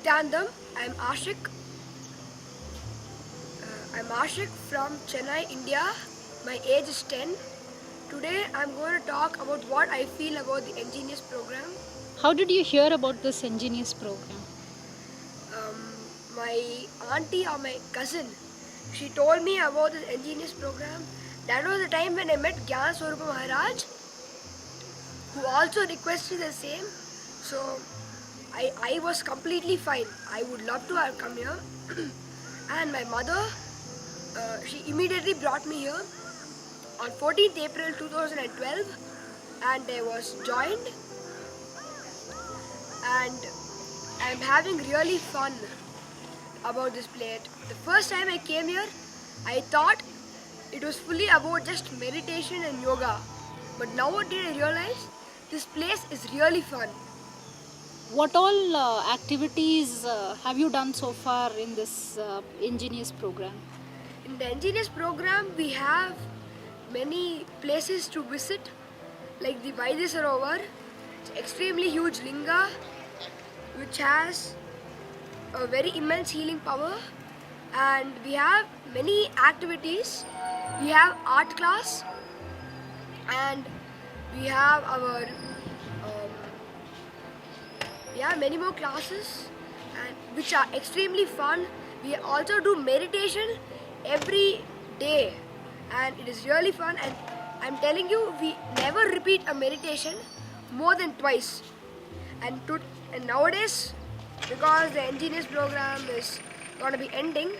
Nityanam. I'm Ashik. I'm Ashik from Chennai, India. My age is 10. Today I'm going to talk about what I feel about the Engineers program. How did you hear about this Engineers program? My auntie or my cousin, she told me about this Engineers program. That was the time when I met Gyan Swarupa Maharaj, who also requested the same. So I was completely fine. I would love to have come here. And my mother, she immediately brought me here on 14th April 2012, and I was joined, and I'm having really fun about this place. The first time I came here, I thought it was fully about just meditation and yoga, but nowadays I realize this place is really fun. What all activities have you done so far in this Engineers program? In the Engineers program, we have many places to visit, like the Vaidya Sarovar. It's extremely huge linga, which has a very immense healing power. And we have many activities. We have art class, and we have our we have many more classes, and which are extremely fun. We also do meditation every day, and it is really fun. And I'm telling you, we never repeat a meditation more than twice. And nowadays, because the Engineers program is going to be ending,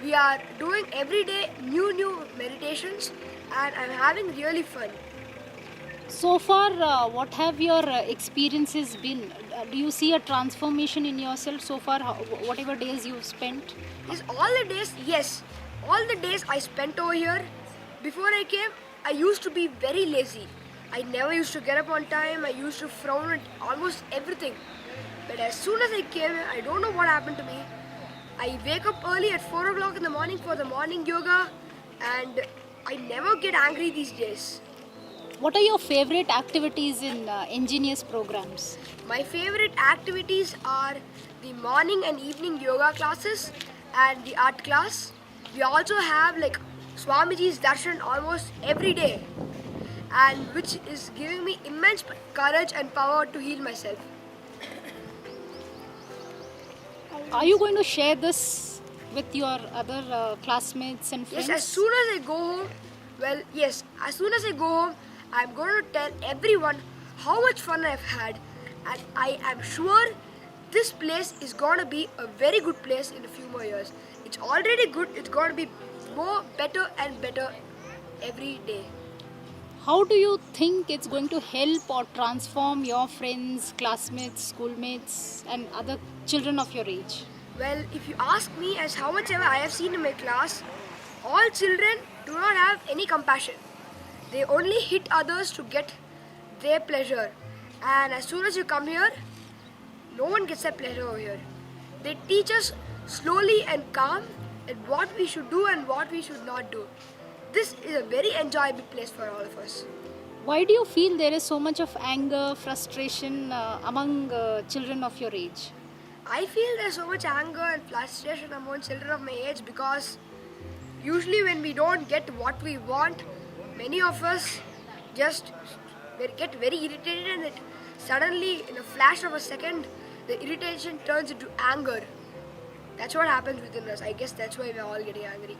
we are doing every day new meditations, and I'm having really fun. So far, what have your experiences been? Do you see a transformation in yourself so far, whatever days you've spent? Yes, all the days I spent over here. Before I came, I used to be very lazy. I never used to get up on time. I used to frown at almost everything. But as soon as I came here, I don't know what happened to me. I wake up early at 4 o'clock in the morning for the morning yoga, and I never get angry these days. What are your favorite activities in Engineers programs? My favorite activities are the morning and evening yoga classes and the art class. We also have like Swamiji's darshan almost every day, and which is giving me immense courage and power to heal myself. Are you going to share this with your other classmates and friends? Yes, as soon as I go home, as soon as I go home, I'm going to tell everyone how much fun I've had, and I am sure this place is going to be a very good place in a few more years. It's already good, it's going to be better and better every day. How do you think it's going to help or transform your friends, classmates, schoolmates, and other children of your age? Well, if you ask me, as how much ever I have seen in my class, all children do not have any compassion. They only hit others to get their pleasure. And as soon as you come here, no one gets that pleasure over here. They teach us slowly and calm and what we should do and what we should not do. This is a very enjoyable place for all of us. Why do you feel there is so much of anger, frustration among children of your age? I feel there's so much anger and frustration among children of my age because usually when we don't get what we want, many of us just get very irritated, and it suddenly, in a flash of a second, the irritation turns into anger. That's what happens within us. I guess that's why we're all getting angry.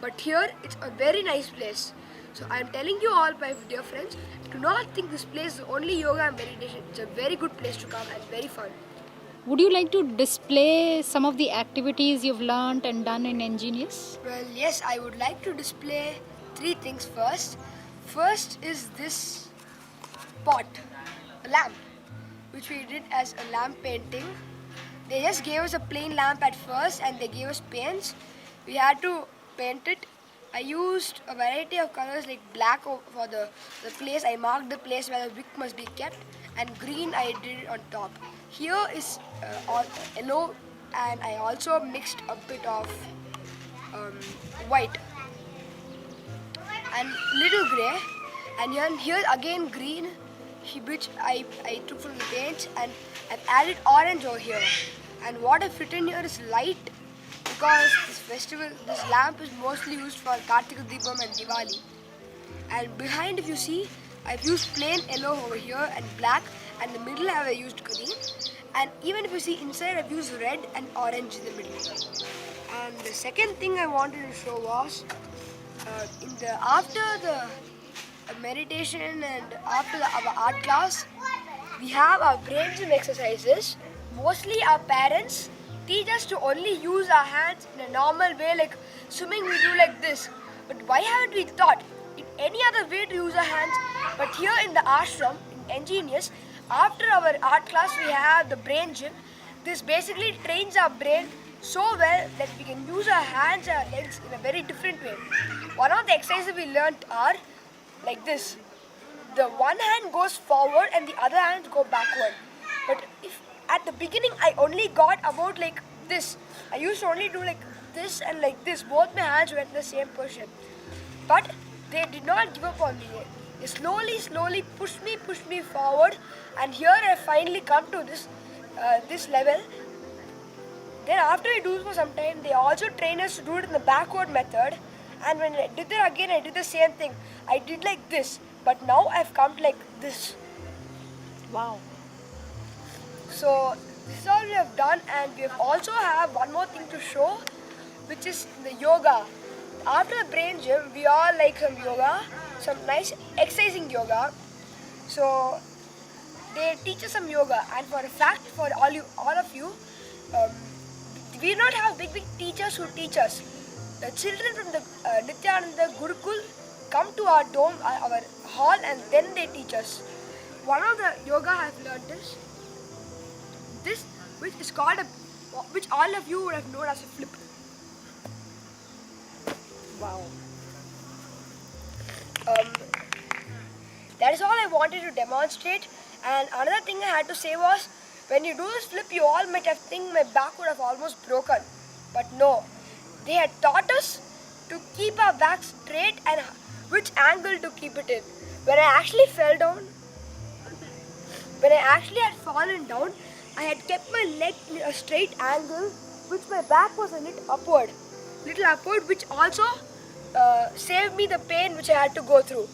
But here, it's a very nice place. So I'm telling you all, my dear friends, do not think this place is only yoga and meditation. It's a very good place to come and very fun. Would you like to display some of the activities you've learned and done in Engineers? Well, yes, I would like to display three things first. First is this pot, a lamp, which we did as a lamp painting. They just gave us a plain lamp at first, and they gave us paints. We had to paint it. I used a variety of colors like black for the place. I marked the place where the wick must be kept, and green I did it on top. Here is all yellow, and I also mixed a bit of white and little grey, and here again green, which I took from the paints, and I've added orange over here. And what I've written here is light, because this lamp is mostly used for Kartika Deepam and Diwali. And behind, if you see, I've used plain yellow over here and black, and in the middle I've used green. And even if you see inside, I've used red and orange in the middle. And the second thing I wanted to show was after the meditation and after our art class, we have our brain gym exercises. Mostly our parents teach us to only use our hands in a normal way, like swimming we do like this. But why haven't we taught in any other way to use our hands? But here in the ashram, in Ingenious, after our art class we have the brain gym. This basically trains our brain so well that we can use our hands and our legs in a very different way. One of the exercises we learnt are like this. The one hand goes forward and the other hand go backward. But if at the beginning I only got about like this, I used to only do like this and like this. Both my hands went in the same position. But they did not give up on me. They slowly pushed me forward, and here I finally come to this level. Then after I do for some time, they also train us to do it in the backward method. And when I did it again, I did the same thing. I did like this, but now I've come like this. Wow. So this is all we have done, and we have also have one more thing to show, which is the yoga. After the brain gym, we all like some yoga, some nice exercising yoga. So they teach us some yoga, and for a fact, for all of you, we do not have big teachers who teach us. The children from the Nityananda Gurukul come to our dome, our hall, and then they teach us. One of the yoga I've learned is this, which is called which all of you would have known as a flip. Wow. That is all I wanted to demonstrate. And another thing I had to say was, when you do this flip, you all might have think my back would have almost broken. But no, they had taught us to keep our back straight and which angle to keep it in. When I actually fell down, when I actually had fallen down, I had kept my leg in a straight angle, which my back was a little upward, which also saved me the pain which I had to go through.